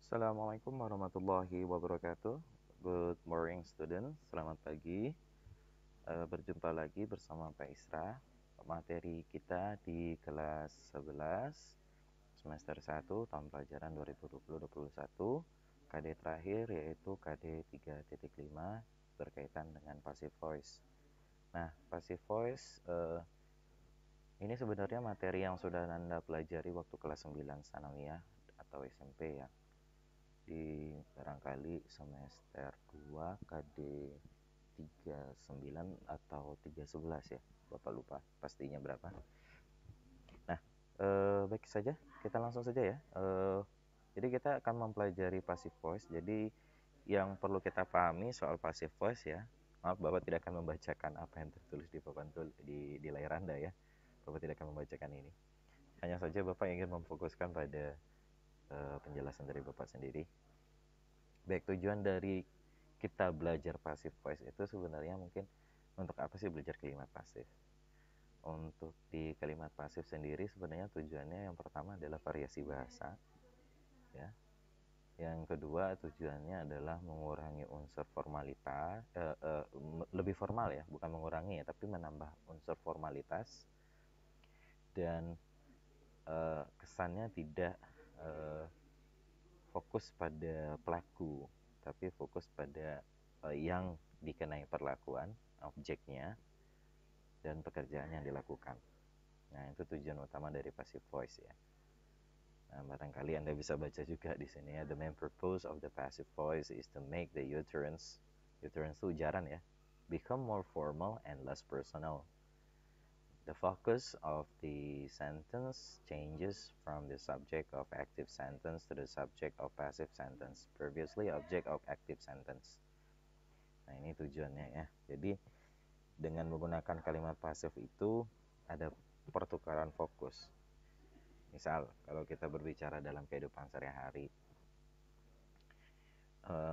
Assalamualaikum warahmatullahi wabarakatuh. Good morning student, selamat pagi. Berjumpa lagi bersama Pak Isra. Materi kita di kelas 11 semester 1 tahun pelajaran 2020-2021, KD terakhir yaitu KD 3.5 berkaitan dengan passive voice. Nah, passive voice ini sebenarnya materi yang sudah Anda pelajari waktu kelas 9 sanawiyah atau SMP ya. Di barangkali semester 2 KD 39 atau 311 ya, Bapak lupa pastinya berapa. Nah, baik saja, kita langsung saja ya. Jadi kita akan mempelajari passive voice. Jadi yang perlu kita pahami soal passive voice ya, maaf Bapak tidak akan membacakan apa yang tertulis di papan di layar Anda ya. Bapak tidak akan membacakan ini. Hanya saja Bapak ingin memfokuskan pada penjelasan dari Bapak sendiri. Baik, tujuan dari kita belajar passive voice itu sebenarnya mungkin untuk apa sih belajar kalimat pasif? Untuk di kalimat pasif sendiri sebenarnya tujuannya yang pertama adalah variasi bahasa ya. Yang kedua tujuannya adalah mengurangi unsur formalitas, lebih formal ya, bukan mengurangi ya, tapi menambah unsur formalitas dan kesannya tidak fokus pada pelaku, tapi fokus pada yang dikenai perlakuan, objeknya, dan pekerjaan yang dilakukan. Nah, itu tujuan utama dari passive voice ya. Nah, barangkali Anda bisa baca juga di sini ya. The main purpose of the passive voice is to make the utterance itu ujaran ya, become more formal and less personal. The focus of the sentence changes from the subject of active sentence to the subject of passive sentence, previously object of active sentence. Nah, ini tujuannya ya. Jadi, dengan menggunakan kalimat pasif itu ada pertukaran fokus. Misal, kalau kita berbicara dalam kehidupan sehari-hari,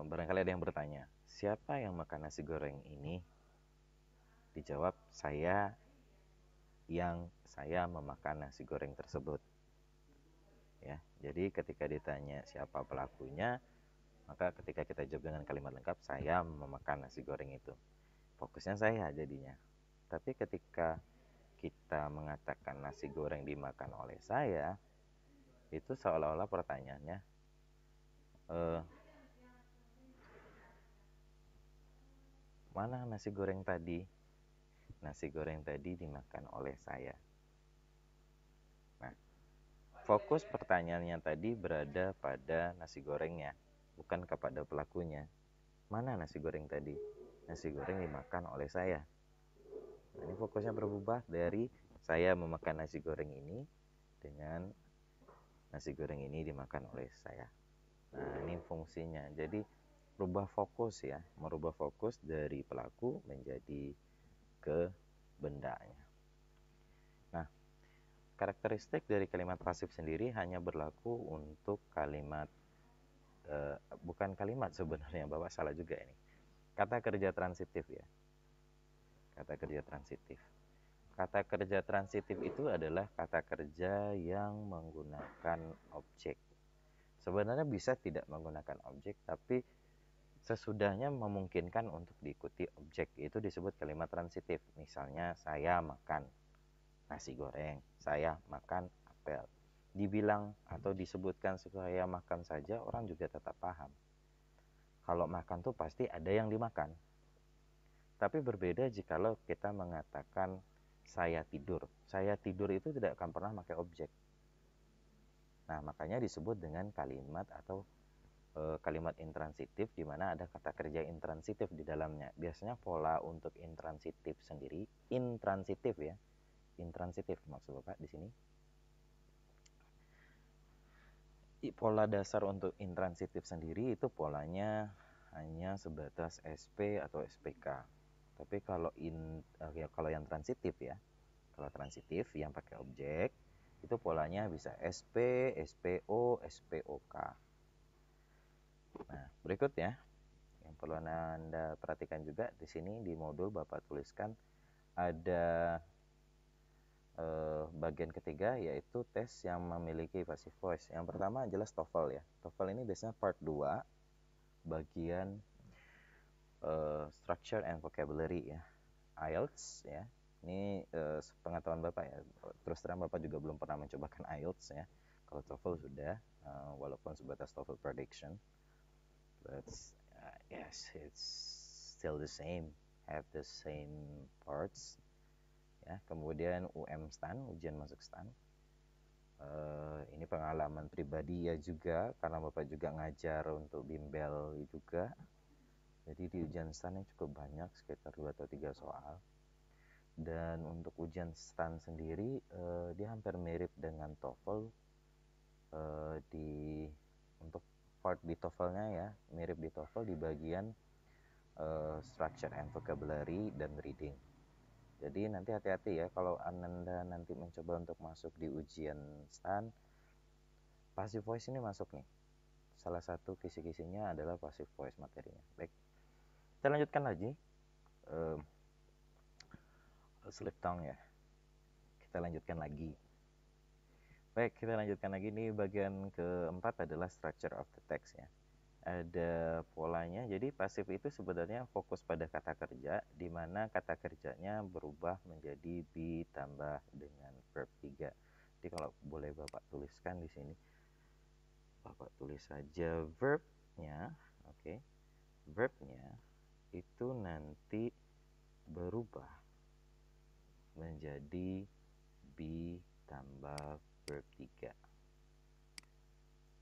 barangkali ada yang bertanya, siapa yang makan nasi goreng ini? Dijawab, saya memakan nasi goreng tersebut. Ya, jadi ketika ditanya siapa pelakunya, maka ketika kita jawab dengan kalimat lengkap, saya memakan nasi goreng itu. Fokusnya saya jadinya. Tapi ketika kita mengatakan nasi goreng dimakan oleh saya, itu seolah-olah pertanyaannya, mana nasi goreng tadi? Nasi goreng tadi dimakan oleh saya. Nah, fokus pertanyaannya tadi berada pada nasi gorengnya, bukan kepada pelakunya. Mana nasi goreng tadi? Nasi goreng dimakan oleh saya. Nah, ini fokusnya berubah dari saya memakan nasi goreng ini dengan nasi goreng ini dimakan oleh saya. Nah, ini fungsinya. Jadi merubah fokus dari pelaku menjadi ke bendanya. Nah, karakteristik dari kalimat pasif sendiri hanya berlaku untuk kalimat bukan kalimat sebenarnya, Bapak salah juga ini. Kata kerja transitif ya. Kata kerja transitif. Kata kerja transitif itu adalah kata kerja yang menggunakan objek. Sebenarnya bisa tidak menggunakan objek, tapi sesudahnya memungkinkan untuk diikuti objek. Itu disebut kalimat transitif. Misalnya, saya makan nasi goreng, saya makan apel. Dibilang atau disebutkan saya makan saja, orang juga tetap paham. Kalau makan tuh pasti ada yang dimakan. Tapi berbeda jikalau kita mengatakan saya tidur. Saya tidur itu tidak akan pernah pakai objek. Nah, makanya disebut dengan kalimat atau kalimat intransitif, di mana ada kata kerja intransitif di dalamnya. Biasanya pola untuk intransitif sendiri, intransitif ya. Intransitif maksud Bapak di sini. Pola dasar untuk intransitif sendiri itu polanya hanya sebatas SP atau SPK. Tapi kalau kalau yang transitif ya, kalau transitif yang pakai objek itu polanya bisa SP, SPO, SPOK. Nah, berikut ya yang perlu Anda perhatikan juga di sini di modul Bapak tuliskan ada bagian ketiga yaitu tes yang memiliki passive voice. Yang pertama jelas TOEFL ya. TOEFL ini biasanya part 2 bagian structure and vocabulary ya. IELTS ya. Ini pengetahuan Bapak ya. Terus terang Bapak juga belum pernah mencobakan IELTS ya. Kalau TOEFL sudah, walaupun sebatas TOEFL prediction, but yes, it's still the same, have the same parts. Ya, kemudian UM-STAN, ujian masuk STAN. Ini pengalaman pribadi ya juga, karena Bapak juga ngajar untuk bimbel juga. Jadi di ujian STAN cukup banyak, sekitar 2 atau 3 soal. Dan untuk ujian STAN sendiri, dia hampir mirip dengan TOEFL. Untuk part di TOEFL-nya ya, mirip di TOEFL di bagian structure and vocabulary dan reading. Jadi nanti hati-hati ya kalau Anda nanti mencoba untuk masuk di ujian STAN, passive voice ini masuk nih. Salah satu kisi-kisinya adalah passive voice materinya. Baik, kita lanjutkan lagi. Slip tongue ya. Kita lanjutkan lagi. Baik, kita lanjutkan lagi. Ini bagian keempat adalah structure of the text ya. Ada polanya. Jadi pasif itu sebenarnya fokus pada kata kerja, di mana kata kerjanya berubah menjadi be tambah dengan verb 3. Jadi kalau boleh Bapak tuliskan di sini, Bapak tulis saja verbnya, oke. Verbnya itu nanti berubah menjadi be tambah verb 3.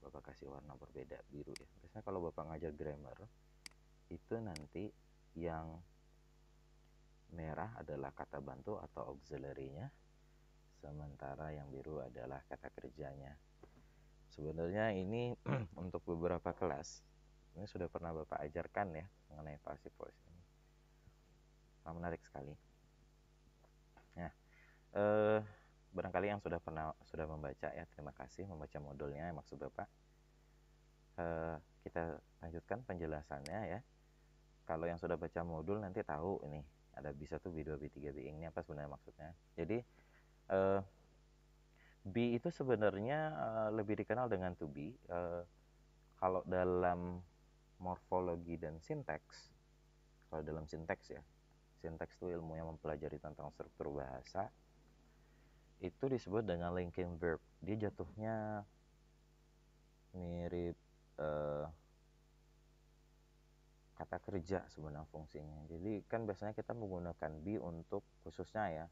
Bapak kasih warna berbeda, biru ya. Biasanya kalau Bapak ngajar grammar, itu nanti yang merah adalah kata bantu atau auxiliary-nya, sementara yang biru adalah kata kerjanya. Sebenarnya ini untuk beberapa kelas, ini sudah pernah Bapak ajarkan ya, mengenai passive voice ini. Menarik sekali. Nah, barangkali yang sudah membaca ya, terima kasih membaca modulnya maksud Bapak. Kita lanjutkan penjelasannya ya. Kalau yang sudah baca modul nanti tahu ini ada bisa tuh B2, B3, B ini apa sebenarnya maksudnya. Jadi B itu sebenarnya lebih dikenal dengan to be. Kalau dalam morfologi dan sinteks, kalau dalam sinteks ya, sinteks itu ilmu yang mempelajari tentang struktur bahasa, itu disebut dengan linking verb. Dia jatuhnya mirip kata kerja sebenarnya fungsinya. Jadi kan biasanya kita menggunakan be untuk khususnya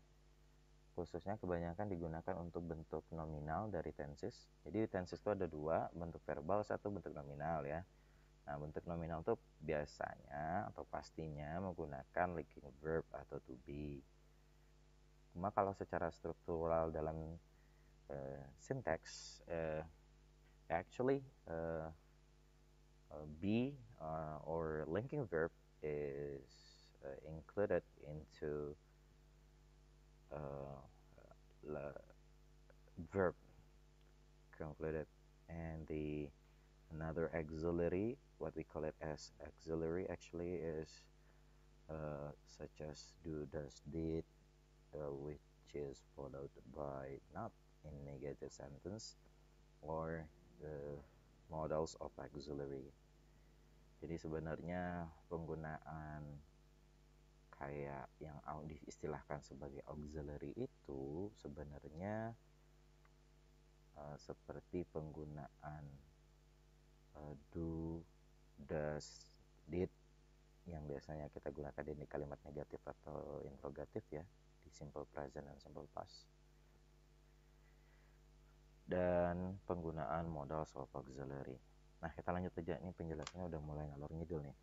kebanyakan digunakan untuk bentuk nominal dari tenses. Jadi tenses itu ada dua, bentuk verbal, satu bentuk nominal ya. Nah, bentuk nominal itu biasanya atau pastinya menggunakan linking verb atau to be. Cuma kalau secara struktural dalam sinteks, actually be or linking verb is included into verb concluded, and the another auxiliary, what we call it as auxiliary, actually is such as do, does, did, which is followed by not in negative sentence, or modals of auxiliary. Jadi sebenarnya penggunaan kayak yang diistilahkan sebagai auxiliary itu sebenarnya seperti penggunaan do, does, did yang biasanya kita gunakan di kalimat negatif atau interrogatif ya, di simple present dan simple past. Dan penggunaan modals of auxiliary. Nah, kita lanjut aja, ini penjelasannya udah mulai ngalor ngidul nih.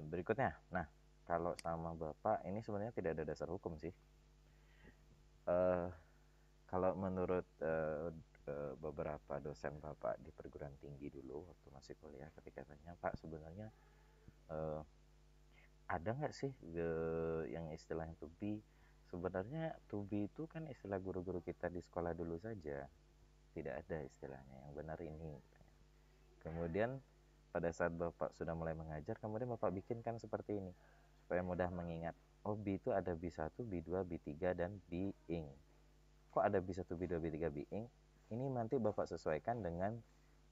Berikutnya, nah kalau sama Bapak ini sebenarnya tidak ada dasar hukum sih. Kalau menurut beberapa dosen Bapak di perguruan tinggi dulu waktu masih kuliah, ketika tanya, Pak sebenarnya ada nggak sih yang istilahnya to be? Sebenarnya to be itu kan istilah guru-guru kita di sekolah dulu saja, tidak ada istilahnya yang benar ini. Kemudian pada saat Bapak sudah mulai mengajar, kemudian Bapak bikinkan seperti ini supaya mudah mengingat. Oh, be itu ada B1, B2, B3, dan being. kok ada B1, B2, B3, being? Ini nanti Bapak sesuaikan dengan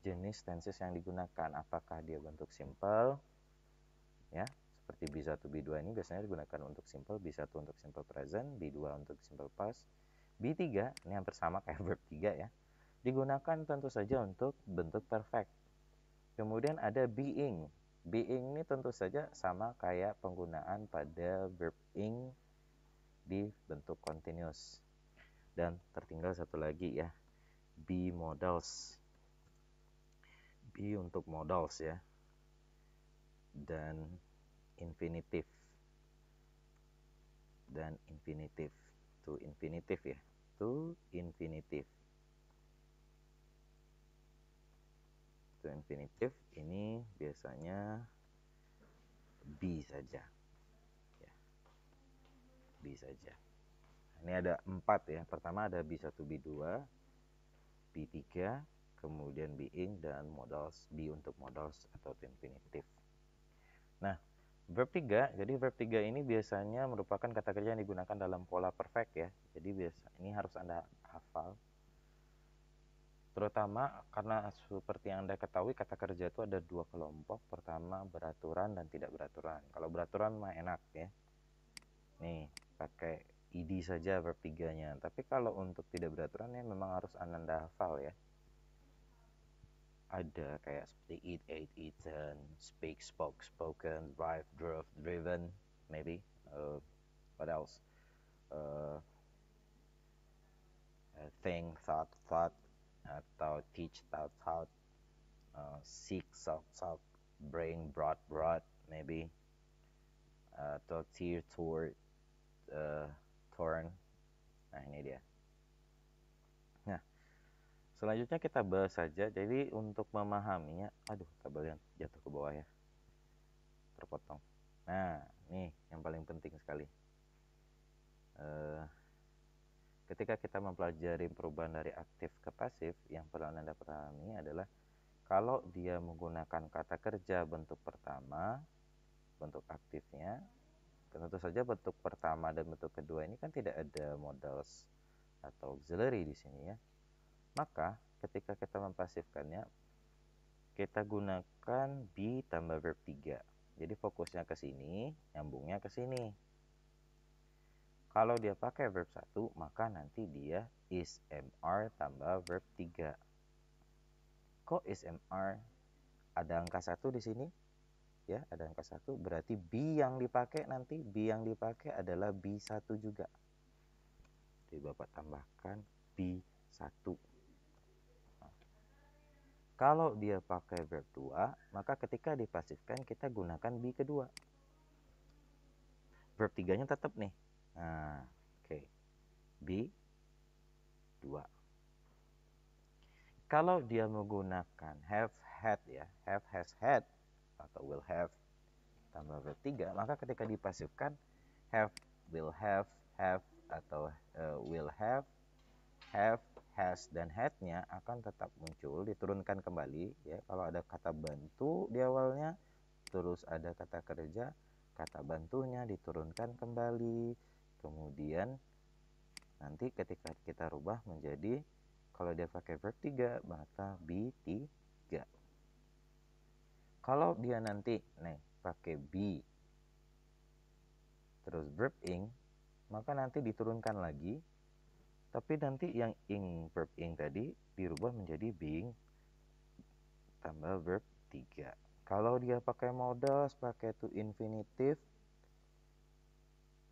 jenis tenses yang digunakan. Apakah dia bentuk simple, ya, seperti B1, B2 ini biasanya digunakan untuk simple, B1 untuk simple present, B2 untuk simple past. B3 ini hampir sama kayak verb 3 ya. Digunakan tentu saja untuk bentuk perfect. Kemudian ada being. Being ini tentu saja sama kayak penggunaan pada verb ing di bentuk continuous. Dan tertinggal satu lagi ya, be modals. Be untuk modals ya. Dan infinitive. Dan infinitive. To infinitive ya. To infinitive. To infinitive ini biasanya be saja. Ya. Be saja. Ini ada 4 ya. Pertama ada B1, B2, B3, kemudian being, dan modals. Be untuk modals atau to infinitive. Nah, verb 3, jadi verb 3 ini biasanya merupakan kata kerja yang digunakan dalam pola perfect ya. Jadi ini harus Anda hafal. Terutama karena seperti yang Anda ketahui, kata kerja itu ada 2 kelompok. Pertama beraturan dan tidak beraturan. Kalau beraturan mah enak ya. Nih, pakai id saja verb 3-nya. Tapi kalau untuk tidak beraturan ya memang harus Anda hafal ya. Ada kayak seperti eat, ate, eaten, speak, spoke, spoken, drive, drove, driven, maybe. What else? Think, thought, thought, atau teach, taught, taught, seek, sought, sought, bring, brought, brought, maybe. Atau tear, toward, torn. Nah, ini dia. Nah, selanjutnya kita bahas saja. Jadi untuk memahaminya, aduh, kabel yang jatuh ke bawah ya, terpotong. Nah, nih yang paling penting sekali. Ketika kita mempelajari perubahan dari aktif ke pasif, yang perlu Anda pahami adalah kalau dia menggunakan kata kerja bentuk pertama, bentuk aktifnya, tentu saja bentuk pertama dan bentuk kedua ini kan tidak ada modals atau auxiliary di sini ya. Maka ketika kita mempasifkannya, kita gunakan be tambah verb 3. Jadi fokusnya ke sini, nyambungnya ke sini. Kalau dia pakai verb 1, maka nanti dia is MR tambah verb 3. Kok is MR? Ada angka 1 di sini. Ya, ada angka 1. Berarti B yang dipakai nanti, B yang dipakai adalah B1 juga. Jadi Bapak tambahkan B1. Nah, kalau dia pakai verb 2, maka ketika dipasifkan kita gunakan B kedua. Verb 3-nya tetap nih. Nah, oke. B2. Kalau dia menggunakan have, had ya, have, has, had, atau will have tambah verb 3, maka ketika dipasifkan have, will have, atau will have, has, dan had-nya akan tetap muncul, diturunkan kembali ya. Kalau ada kata bantu di awalnya, terus ada kata kerja, kata bantunya diturunkan kembali. Kemudian nanti ketika kita rubah menjadi, kalau dia pakai verb 3, maka B3. Kalau dia nanti pakai be terus verb ing, maka nanti diturunkan lagi, tapi nanti yang verb ing tadi dirubah menjadi being tambah verb 3. Kalau dia pakai modals, pakai to infinitive,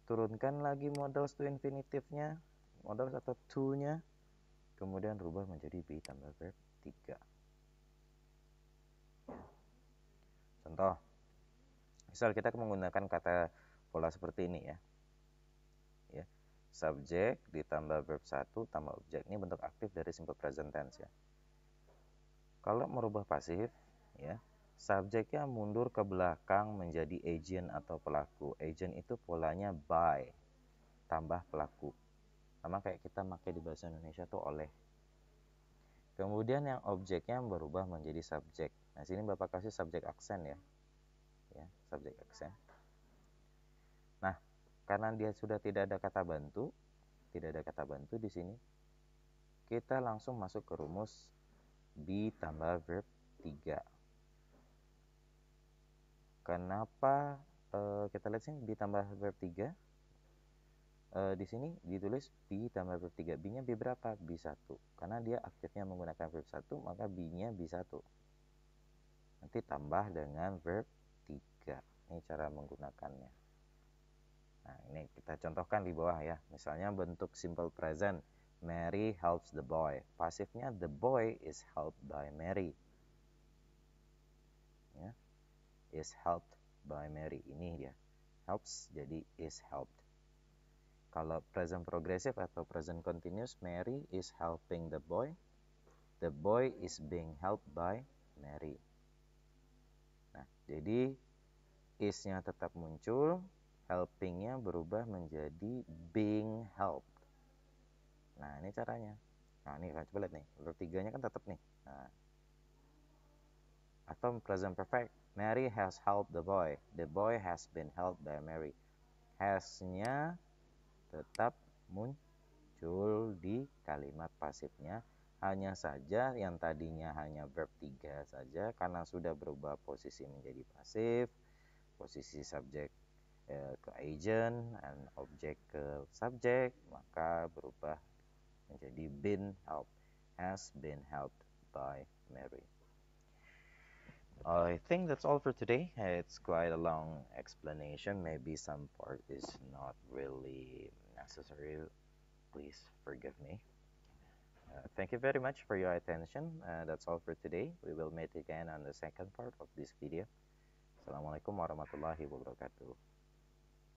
turunkan lagi modals to infinitive-nya, modals atau to-nya, kemudian rubah menjadi be tambah verb 3. Contoh, misal kita menggunakan kata pola seperti ini ya. Subjek ditambah verb 1 tambah objek. Ini bentuk aktif dari simple present tense ya. Kalau merubah pasif ya, subjeknya mundur ke belakang menjadi agent atau pelaku. Agent itu polanya by tambah pelaku. Sama kayak kita pakai di bahasa Indonesia tuh oleh. Kemudian yang objeknya berubah menjadi subjek. Nah, sini Bapak kasih subjek aksen ya. Ya, subjek aksen. Nah, karena dia sudah tidak ada kata bantu, tidak ada kata bantu di sini, kita langsung masuk ke rumus be tambah verb 3. Kenapa kita lihat sini be tambah verb 3? Di sini ditulis be tambah verb 3. B-nya B berapa? B1. Karena dia aktifnya menggunakan verb 1, maka B-nya B1. Nanti tambah dengan verb 3. Ini cara menggunakannya. Nah, ini kita contohkan di bawah ya. Misalnya bentuk simple present. Mary helps the boy. Pasifnya the boy is helped by Mary. Ya. Is helped by Mary. Ini dia. Helps jadi is helped. Kalau present progressive atau present continuous, Mary is helping the boy. The boy is being helped by Mary. Nah, jadi is-nya tetap muncul, helping-nya berubah menjadi being helped. Nah, ini caranya. Nah, ini coba lihat nih. Verb 3-nya kan tetap nih. Nah. Atau present perfect. Mary has helped the boy. The boy has been helped by Mary. Has-nya tetap muncul di kalimat pasifnya, hanya saja yang tadinya hanya verb 3 saja karena sudah berubah posisi menjadi pasif, posisi subjek ke agent dan objek ke subjek, maka berubah menjadi been helped, has been helped by Mary. I think that's all for today. It's quite a long explanation. Maybe some part is not really necessary. Please forgive me. Thank you very much for your attention. That's all for today. We will meet again on the second part of this video. Assalamualaikum warahmatullahi wabarakatuh.